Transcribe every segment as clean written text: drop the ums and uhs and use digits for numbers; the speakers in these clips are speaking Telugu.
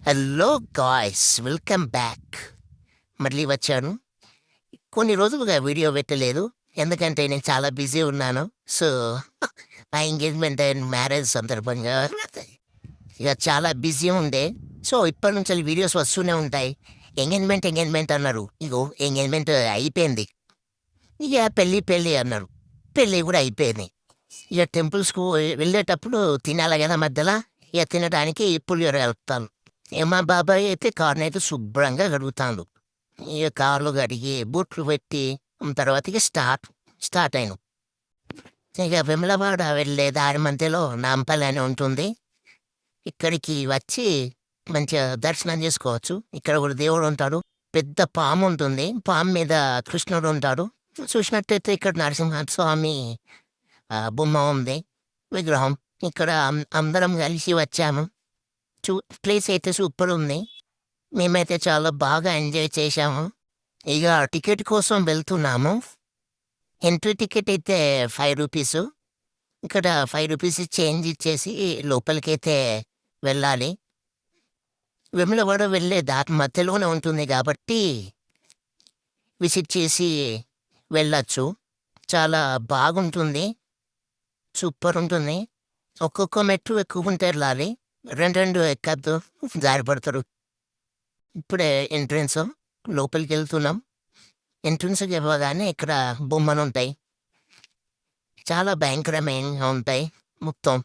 Hello guys, welcome back. మళ్ళీ వచ్చాను. కొన్ని రోజులుగా వీడియో పెట్టలేదు. ఎందుకంటే నేను చాలా బిజీ ఉన్నాను. సో నా ఎంగేజ్మెంట్ అండ్ మ్యారేజ్ సందర్భంగా ఇక చాలా బిజీ ఉండే. సో ఇప్పటి నుంచి వీడియోస్ వస్తూనే ఉంటాయి. ఎంగేజ్మెంట్ అన్నారు. ఇగో ఎంగేజ్మెంట్ అయిపోయింది. ఇక పెళ్ళి అన్నారు. పెళ్ళి కూడా అయిపోయింది. ఇక టెంపుల్స్కు వెళ్ళేటప్పుడు తినాలి కదా మధ్యలో. ఇక తినడానికి పులిహోర వెళ్తాను. మా బాబాయ్ అయితే కార్నైతే శుభ్రంగా కడుగుతాడు. ఇక కార్లు కడిగి బూట్లు పెట్టి తర్వాత ఇక స్టార్ట్ అయినాం. ఇక విమలవాడ వెళ్ళే దారి మధ్యలో నాంపల్లి అని ఉంటుంది. ఇక్కడికి వచ్చి మంచిగా దర్శనం చేసుకోవచ్చు. ఇక్కడ ఒక దేవుడు ఉంటాడు. పెద్ద పాము ఉంటుంది. పాము మీద కృష్ణుడు ఉంటాడు. చూసినట్టయితే ఇక్కడ నరసింహస్వామి బొమ్మ ఉంది, విగ్రహం. ఇక్కడ అందరం కలిసి వచ్చాము. ప్లేస్ అయితే సూపర్ ఉంది. మేమైతే చాలా బాగా ఎంజాయ్ చేశాము. ఇక టికెట్ కోసం వెళ్తున్నాము. ఎంట్రీ టికెట్ అయితే ₹5. ఇక్కడ ₹5 చేంజ్ ఇచ్చేసి లోపలికైతే వెళ్ళాలి. వెములవాడ వెళ్ళే దారి మధ్యలోనే ఉంటుంది కాబట్టి విజిట్ చేసి వెళ్ళచ్చు. చాలా బాగుంటుంది, సూపర్ ఉంటుంది. ఒక్కొక్క మెట్టు ఎక్కువ ఉంటే వెళ్ళాలి. రెండు ఎక్కద్దు, జారిపడతారు. ఇప్పుడే ఎంట్రన్స్ లోపలికి వెళ్తున్నాం. ఎంట్రన్స్కి ఇవ్వగానే ఇక్కడ బొమ్మలు ఉంటాయి. చాలా భయంకరమైన ఉంటాయి మొత్తం.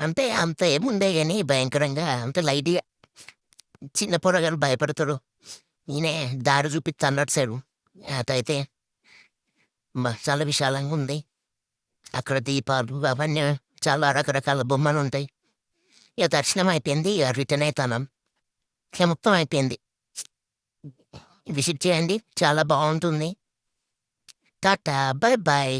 అంటే అంత ఏముండే కానీ భయంకరంగా అంటే లైట్గా చిన్న పొరగాలు భయపడతారు. ఈయనే దారి చూపిస్తా అన్నట్టు సైడు అదైతే చాలా విశాలంగా ఉంది. అక్కడ దీపాలు అవన్నీ చాలా రకరకాల బొమ్మలు ఉంటాయి. ఇక దర్శనం అయిపోయింది. ఇక రిటర్న్ అవుతాను. ఇక మొత్తం అయిపోయింది. విజిట్ చేయండి, చాలా బాగుంటుంది. Tata, bye bye.